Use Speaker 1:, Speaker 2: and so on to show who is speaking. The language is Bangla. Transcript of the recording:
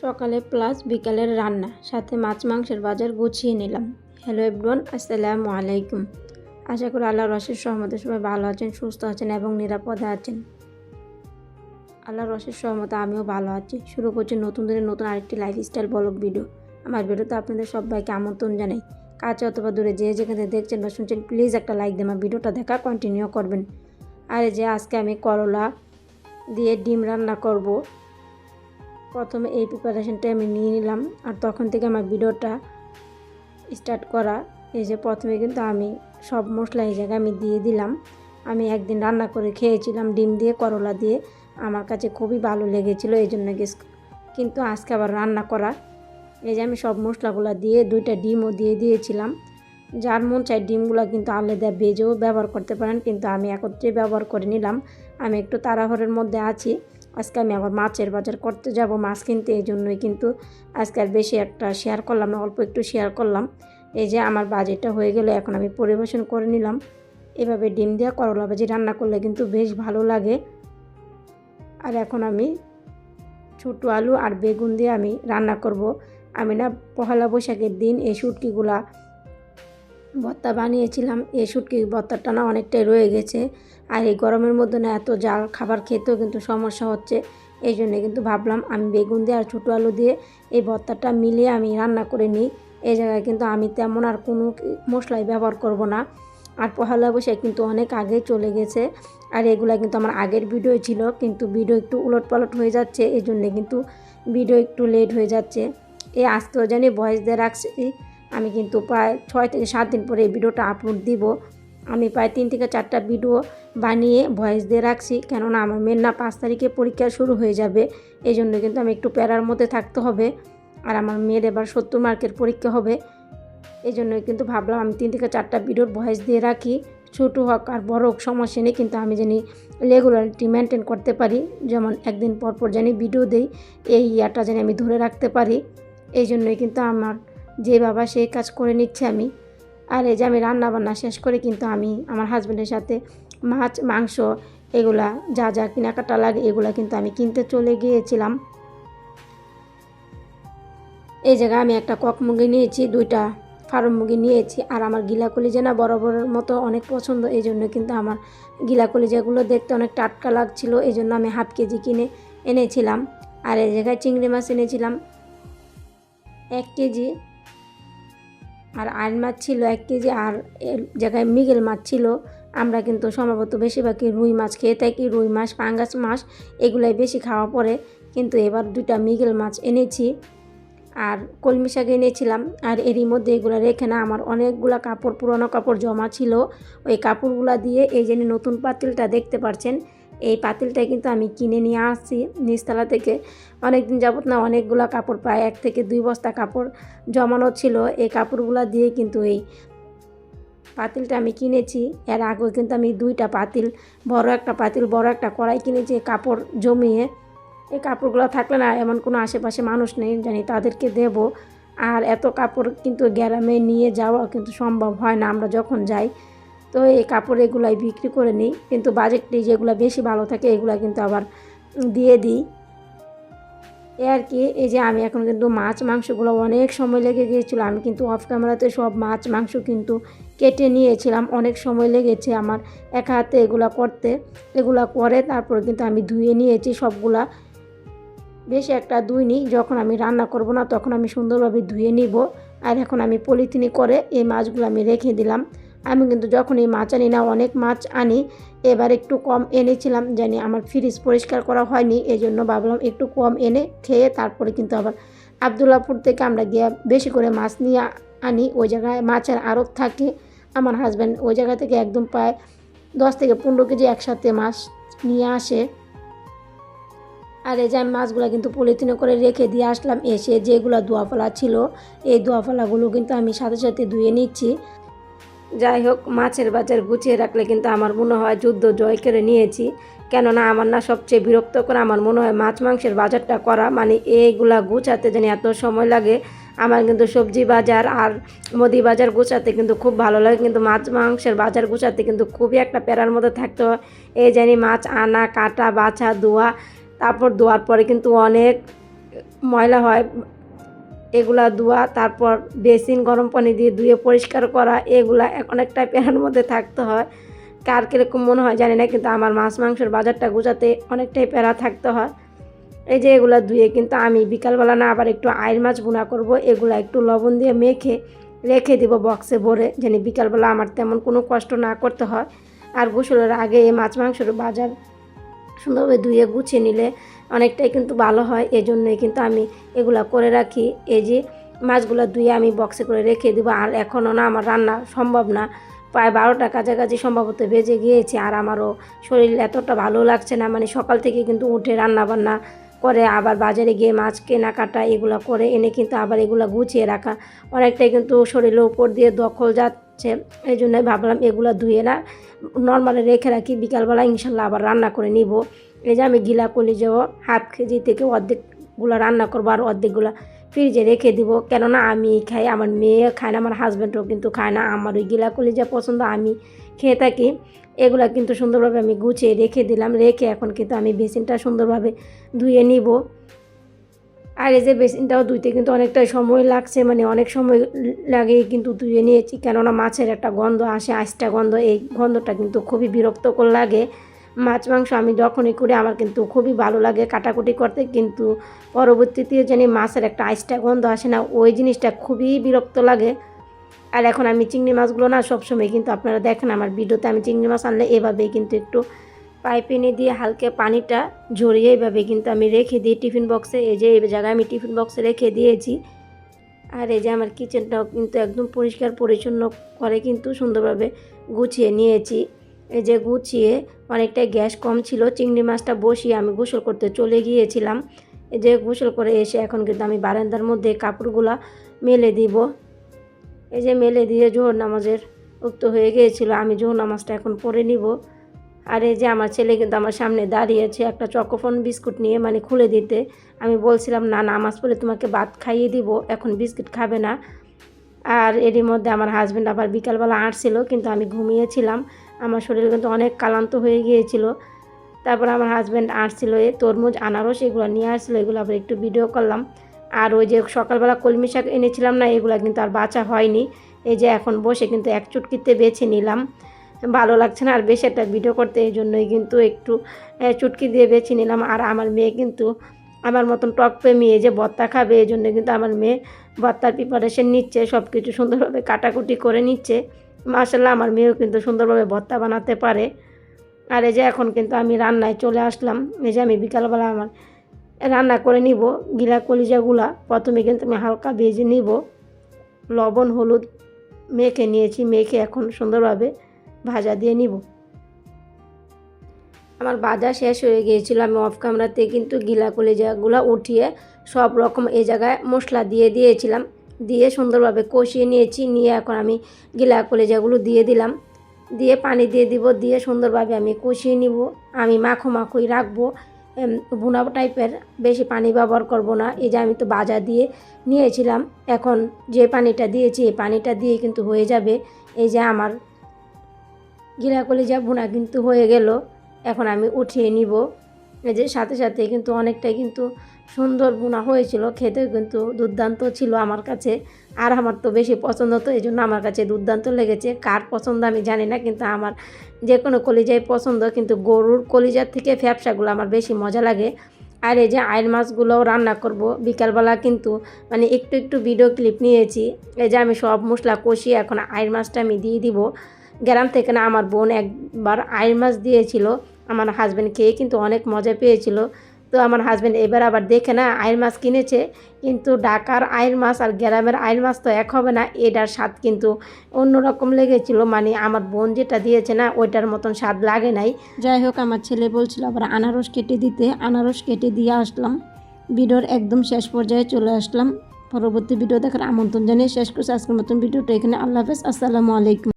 Speaker 1: সকালে প্লাস বিকালের রান্না সাথে মাছ মাংসের বাজার গুছিয়ে নিলাম। হ্যালো এভরিওয়ান, আসসালামু আলাইকুম। আশা করি আল্লাহর অশেষ রহমতে সবাই ভালো আছেন, সুস্থ আছেন এবং নিরাপদে আছেন। আল্লাহর অশেষ রহমতে আমিও ভালো আছি। শুরু করছি নতুন দিনের নতুন আরেকটি লাইফস্টাইল ব্লগ ভিডিও। আমার ভিডিওতে আপনাদের সবাইকে আমন্ত্রণ জানাই। কাছে অথবা দূরে যে যেখানে দেখছেন বা শুনছেন প্লিজ একটা লাইক দিয়ে আমার ভিডিওটা দেখা কন্টিনিউ করবেন। আর যে আজকে আমি করলা দিয়ে ডিম রান্না করব। প্রথমে এই প্রিপারেশনটা আমি নিয়ে নিলাম আর তখন থেকে আমার ভিডিওটা স্টার্ট করা। এই যে প্রথমে কিন্তু আমি সব মশলা এই জায়গায় আমি দিয়ে দিলাম। আমি একদিন রান্না করে খেয়েছিলাম ডিম দিয়ে করলা দিয়ে, আমার কাছে খুবই ভালো লেগেছিলো, এই জন্য কিন্তু আজকে আবার রান্না করা। এই যে আমি সব মশলাগুলো দিয়ে 2টা ডিমও দিয়ে দিয়েছিলাম। যার মন চাই ডিমগুলো কিন্তু আলাদা ভেজেও ব্যবহার করতে পারেন, কিন্তু আমি একত্রে ব্যবহার করে নিলাম। আমি একটু তাড়াহুড়োর মধ্যে আছি। আজকে আমি আবার মাছের বাজার করতে যাব, মাছ কিনতে, এই জন্যই কিন্তু আজকে আর বেশি একটা শেয়ার করলাম না, অল্প একটু শেয়ার করলাম। এই যে আমার বাজেটটা হয়ে গেলে এখন আমি পরিবেশন করে নিলাম। এভাবে ডিম দিয়ে করলা ভাজি রান্না করলে কিন্তু বেশ ভালো লাগে। আর এখন আমি ছোটো আলু আর বেগুন দিয়ে আমি রান্না করব। আমি না পহেলা বৈশাখের দিন এই শুটকিগুলা ভর্তা বানিয়েছিলাম। এই শুটকি ভর্তাটা না অনেকটাই রয়ে গেছে, আর এই গরমের মধ্যে না এত জাল খাবার খেতেও কিন্তু সমস্যা হচ্ছে। এই জন্যে কিন্তু ভাবলাম আমি বেগুন দিয়ে আর ছোটো আলু দিয়ে এই ভর্তাটা মিলিয়ে আমি রান্না করে নিই। এই জায়গায় কিন্তু আমি তেমন আর কোনো মশলাই ব্যবহার করব না। আর পহেলা বৈশাখ কিন্তু অনেক আগে চলে গেছে, আর এগুলা কিন্তু আমার আগের ভিডিও ছিল, কিন্তু ভিডিও একটু উলটপালট হয়ে যাচ্ছে, এই জন্যে কিন্তু ভিডিও একটু লেট হয়ে যাচ্ছে। এই আজকেও জানি ভয়েস দিয়ে রাখছি। আমি কিন্তু প্রায় 6 থেকে 7 দিন পরে এই ভিডিওটা আপলোড দিব। আমি প্রায় 3 থেকে 4টা ভিডিও বানিয়ে ভয়েস দিয়ে রাখছি, কেননা আমার মেয়ের না 5 তারিখে পরীক্ষা শুরু হয়ে যাবে। এই জন্য কিন্তু আমি একটু প্যারার মধ্যে থাকতে হবে, আর আমার মেয়ের এবার 70 মার্কের পরীক্ষা হবে। এই জন্যই কিন্তু ভাবলাম আমি 3 থেকে 4টা ভিডিওর ভয়েস দিয়ে রাখি। ছোটো হোক আর বড় হোক সমস্যা নেই, কিন্তু আমি জানি রেগুলারিটি মেনটেন করতে পারি, যেমন একদিন পর পর জানি ভিডিও দেই, এই ইয়াটা জানি আমি ধরে রাখতে পারি। এই জন্যই কিন্তু আমার যে বাবা সেই কাজ করে নিচ্ছে আমি। আর এই যে আমি রান্না বান্না শেষ করে কিন্তু আমি আমার হাজব্যান্ডের সাথে মাছ মাংস এগুলা যা যা কেনাকাটা লাগে এগুলা কিন্তু আমি কিনতে চলে গিয়েছিলাম। এই জায়গায় আমি একটা কক মুরগি নিয়েছি, 2টা ফার্ম মুরগি নিয়েছি, আর আমার গিলা কলিজা না বরাবরের মতো অনেক পছন্দ। এই জন্য কিন্তু আমার গিলা কলিজাগুলো দেখতে অনেক টাটকা লাগছিল, এই জন্য আমি হাফ কেজি কিনে এনেছিলাম। আর এই জায়গায় চিংড়ি মাছ এনেছিলাম 1 কেজি, আর আইন মাছ ছিল 1 কেজি, আর এর জায়গায় মৃগেল মাছ ছিল। আমরা কিন্তু সম্ভবত বেশিরভাগই রুই মাছ খেয়ে থাকি, রুই মাছ পাঙ্গাস মাছ এগুলাই বেশি খাওয়া পড়ে, কিন্তু এবার 2টা মৃগেল মাছ এনেছি। আর কলমি শাক এনেছিলাম। আর এরই মধ্যে এগুলো রেখে না আমার অনেকগুলো কাপড়, পুরনো কাপড় জমা ছিল, ওই কাপড়গুলো দিয়ে এই যে নতুন পাতিলটা দেখতে পাচ্ছেন, এই পাতিলটা কিন্তু আমি কিনে নিয়ে আসছি নিচতলা থেকে। অনেক দিন যাবত না অনেকগুলো কাপড়, প্রায় 1 থেকে 2 বস্তা কাপড় জমানো ছিল। এই কাপড়গুলো দিয়ে কিন্তু এই পাতিলটা আমি কিনেছি। এর আগেও কিন্তু আমি 2টা পাতিল, বড় একটা পাতিল, বড় একটা কড়াই কিনেছি কাপড় জমিয়ে। এই কাপড়গুলো থাকলে না এমন কোনো আশেপাশে মানুষ নেই জানি তাদেরকে দেব। আর এত কাপড় কিন্তু গ্রামে নিয়ে যাওয়া কিন্তু সম্ভব হয় না আমরা যখন যাই। তো এই কাপড় এগুলাই বিক্রি করে নিই, কিন্তু বাজেটটি যেগুলো বেশি ভালো থাকে এগুলো কিন্তু আবার দিয়ে দিই। এ আর কি। এই যে আমি এখন কিন্তু মাছ মাংসগুলো অনেক সময় লেগে গিয়েছিলো, আমি কিন্তু অফ ক্যামেরাতে সব মাছ মাংস কিন্তু কেটে নিয়েছিলাম। অনেক সময় লেগেছে আমার একা হাতে এগুলো করতে। এগুলো করে তারপর কিন্তু আমি ধুয়ে নিয়েছি সবগুলা, বেশি একটা ধুইনি, যখন আমি রান্না করব না তখন আমি সুন্দরভাবে ধুয়ে নিব। আর এখন আমি পলিথিনে করে এই মাছগুলো আমি রেখে দিলাম। আমি কিন্তু যখন এই মাছ আনি না অনেক মাছ আনি, এবার একটু কম এনেছিলাম, জানি আমার ফ্রিজ পরিষ্কার করা হয়নি, এই জন্য ভাবলাম একটু কম এনে খেয়ে তারপরে কিন্তু আবার আবদুল্লাপুর থেকে আমরা গিয়ে বেশি করে মাছ নিয়ে আনি। ওই জায়গায় মাছের আড়ত থাকে, আমার হাজব্যান্ড ওই জায়গা থেকে একদম প্রায় 10 থেকে 15 কেজি একসাথে মাছ নিয়ে আসে। আর এই যে আমি মাছগুলো কিন্তু পলিথিনে করে রেখে দিয়ে আসলাম। এসে যেগুলো ধোয়াফালা ছিল এই ধোয়াফালাগুলো কিন্তু আমি সাথে সাথে ধুয়ে নিচ্ছি। যাই হোক, মাছের বাজার গুছিয়ে রাখলে কিন্তু আমার মনে হয় যুদ্ধ জয় করে নিয়েছি, কেননা আমার না সবচেয়ে বিরক্ত করে আমার মনে হয় মাছ মাংসের বাজারটা করা, মানে এইগুলা গুছাতে জানি এত সময় লাগে। আমার কিন্তু সবজি বাজার আর মুদি বাজার গুছাতে কিন্তু খুব ভালো লাগে, কিন্তু মাছ মাংসের বাজার গুছাতে কিন্তু খুবই একটা প্যারার মধ্যে থাকতে হয়। এই জানি মাছ আনা, কাটা, বাছা, ধোয়া, তারপর ধোয়ার পরে কিন্তু অনেক ময়লা হয় এগুলা ধোয়া, তারপর বেসিন গরম পানি দিয়ে ধুয়ে পরিষ্কার করা, এগুলা অনেকটা প্যারার মধ্যে থাকতে হয়। কার কীরকম মনে হয় জানি না, কিন্তু আমার মাছ মাংসের বাজারটা গোছাতে অনেকটাই প্যারা থাকতে হয়। এই যে এগুলা ধুয়ে কিন্তু আমি বিকালবেলা না আবার একটু আইল মাছ ভুনা করব, এগুলা একটু লবণ দিয়ে মেখে রেখে দিব বক্সে ভরে, যেন বিকালবেলা আমার তেমন কোনো কষ্ট না করতে হয়। আর গোসলের আগে এই মাছ মাংসের বাজার সুন্দরভাবে ধুয়ে গুছিয়ে নিলে অনেকটাই কিন্তু ভালো হয়। এজন্যই কিন্তু আমি এগুলা করে রাখি। এই যে মাছগুলো ধুয়ে আমি বক্সে করে রেখে দেবো। আর এখনও না আমার রান্না সম্ভব না, প্রায় 12টা কাছাকাছি সম্ভবত বেজে গিয়েছে। আর আমারও শরীর এতটা ভালো লাগছে না, মানে সকাল থেকে কিন্তু উঠে রান্না বান্না করে আবার বাজারে গিয়ে মাছ কেনাকাটা এগুলো করে এনে কিন্তু আবার এগুলো গুছিয়ে রাখা অনেকটাই কিন্তু শরীরের উপর দিয়ে দখল যাচ্ছে। এই জন্যই ভাবলাম এগুলো ধুয়ে না নর্মালে রেখে রাখি, বিকালবেলা ইনশাল্লাহ আবার রান্না করে নিব। এই যে আমি গিলা কলিজাও হাফ কেজি থেকে অর্ধেকগুলো রান্না করবো আর অর্ধেকগুলো ফ্রিজে রেখে দিব, কেননা আমি খাই, আমার মেয়ে খায় না, আমার হাজব্যান্ডও কিন্তু খায় না। আমার ওই গিলা কলিজা পছন্দ, আমি খেয়ে থাকি। এগুলা কিন্তু সুন্দরভাবে আমি গুছিয়ে রেখে দিলাম। রেখে এখন কিন্তু আমি বেসিনটা সুন্দরভাবে ধুয়ে নিব। আর এই যে বেসিনটাও ধুইতে কিন্তু অনেকটাই সময় লাগছে, মানে অনেক সময় লাগে কিন্তু ধুয়ে নিয়েছি, কেননা মাছের একটা গন্ধ আসে, আইসটা গন্ধ, এই গন্ধটা কিন্তু খুবই বিরক্তকর লাগে। মাছ মাংস আমি যখনই করি আমার কিন্তু খুবই ভালো লাগে কাটাকুটি করতে, কিন্তু পরবর্তীতে জানি মাছের একটা আইসটা গন্ধ আসে না, ওই জিনিসটা খুবই বিরক্ত লাগে। আর এখন আমি চিংড়ি মাছগুলো না সবসময় কিন্তু আপনারা দেখেন আমার ভিডিওতে, আমি চিংড়ি মাছ আনলে এভাবেই কিন্তু একটু পাইপিনে দিয়ে হালকা পানিটা ঝরিয়ে এইভাবে কিন্তু আমি রেখে দিই টিফিন বক্সে। এই যে এই জায়গায় আমি টিফিন বক্সে রেখে দিয়েছি। আর এই যে আমার কিচেনটাও কিন্তু একদম পরিষ্কার পরিচ্ছন্ন করে কিন্তু সুন্দরভাবে গুছিয়ে নিয়েছি। এই যে গুছিয়ে অনেকটা গ্যাস কম ছিল, চিংড়ি মাছটা বসিয়ে আমি গোসল করতে চলে গিয়েছিলাম। এই যে গোসল করে এসে এখন কিন্তু আমি বারান্দার মধ্যে কাপড়গুলা মেলে দিব। এই যে মেলে দিয়ে জোহর নামাজের উক্ত হয়ে গিয়েছিল, আমি জোহর নামাজটা এখন পড়ে নিব। আর এই যে আমার ছেলে কিন্তু আমার সামনে দাঁড়িয়েছে একটা চকোফোন বিস্কুট নিয়ে, মানে খুলে দিতে। আমি বলছিলাম না নামাজ পড়ে তোমাকে ভাত খাইয়ে দিব, এখন বিস্কুট খাবে না। আর এরই মধ্যে আমার হাজব্যান্ড আবার বিকালবেলা আসছিল, কিন্তু আমি ঘুমিয়েছিলাম, আমার শরীর কিন্তু অনেক ক্লান্ত হয়ে গিয়েছিল। তারপর আমার হাজব্যান্ড আসছিল, তরমুজ আনারস এগুলো নিয়ে আসছিলো, এগুলো আবার একটু ভিডিও করলাম। আর ওই যে সকালবেলা কলমি শাক এনেছিলাম না, এগুলো কিন্তু আর বাছা হয়নি। এই যে এখন বসে কিন্তু এক চুটকিতে বেছে নিলাম, ভালো লাগছে না আর বেশি একটা ভিডিও করতে, এই জন্যই কিন্তু একটু চুটকি দিয়ে বেছে নিলাম। আর আমার মেয়ে কিন্তু আমার মতন টক মেয়ে যে ভর্তা খাবে, এই জন্য কিন্তু আমার মেয়ে ভর্তার প্রিপারেশন নিচ্ছে, সব কিছু সুন্দরভাবে কাটাকুটি করে নিচ্ছে। মাশাআল্লাহ আমার মেয়েও কিন্তু সুন্দরভাবে ভর্তা বানাতে পারে। আর এই যে এখন কিন্তু আমি রান্নায় চলে আসলাম। এই যে আমি বিকালবেলা আমার রান্না করে নিব গিলা কলিজাগুলা। প্রথমে কিন্তু আমি হালকা ভেজে নিব, লবণ হলুদ মেখে নিয়েছি, মেখে এখন সুন্দরভাবে ভাজা দিয়ে নিব। আমার ভাজা শেষ হয়ে গিয়েছিল, আমি অফ ক্যামেরাতে কিন্তু গিলা কলিজাগুলো উঠিয়ে সব রকম এই জায়গায় মশলা দিয়ে দিয়েছিলাম, দিয়ে সুন্দরভাবে কষিয়ে নিয়েছি। নিয়ে এখন আমি গিলা কলিজাগুলো দিয়ে দিলাম, দিয়ে পানি দিয়ে দিব, দিয়ে সুন্দরভাবে আমি কষিয়ে নিব। আমি মাখোই রাখবো, ভুনা টাইপের, বেশি পানি ব্যবহার করব না। এই যে আমি তো ভাজা দিয়ে নিয়েছিলাম, এখন যে পানিটা দিয়েছি এই পানিটা দিয়ে কিন্তু হয়ে যাবে। এই যে আমার গিলা কলিজা ভুনা কিন্তু হয়ে গেল, এখন আমি উঠিয়ে নিব। এই যে সাথে সাথে কিন্তু অনেকটাই কিন্তু সুন্দর ভুনা হয়েছিল, খেতে কিন্তু দুর্দান্ত ছিল আমার কাছে। আর আমার তো বেশি পছন্দ, তো এই জন্য আমার কাছে দুর্দান্ত লেগেছে। কার পছন্দ আমি জানি না, কিন্তু আমার যে কোনো কলিজাই পছন্দ, কিন্তু গরুর কলিজার থেকে ফ্যাপসাগুলো আমার বেশি মজা লাগে। আর এই যে আইল মাছগুলোও রান্না করব বিকালবেলা, কিন্তু মানে একটু ভিডিও ক্লিপ নিয়েছি। এই যে আমি সব মশলা কষিয়ে এখন আইল মাছটা আমি দিয়ে দিব। গ্রাম থেকে না আমার বোন একবার আইল মাছ দিয়েছিল, আমার হাজব্যান্ড খেয়ে কিন্তু অনেক মজা পেয়েছিল। তো আমার হাজব্যান্ড এবার আবার দেখে না আইল মাছ কিনেছে, কিন্তু ঢাকার আইল মাছ আর গ্রামের আইল মাছ তো এক হবে না, এটার স্বাদ কিন্তু অন্যরকম লেগেছিল। মানে আমার বোন যেটা দিয়েছে না ওইটার মতন স্বাদ লাগে নাই। যাই হোক আমার ছেলে বলছিল আবার আনারস কেটে দিতে, আনারস কেটে দিয়ে আসলাম। ভিডিওর একদম শেষ পর্যায়ে চলে আসলাম। পরবর্তী ভিডিও দেখার আমন্ত্রণ জানিয়ে শেষ করছি আজকের মতন ভিডিওটা এখানে। আল্লাহ হাফেজ, আসসালামু আলাইকুম।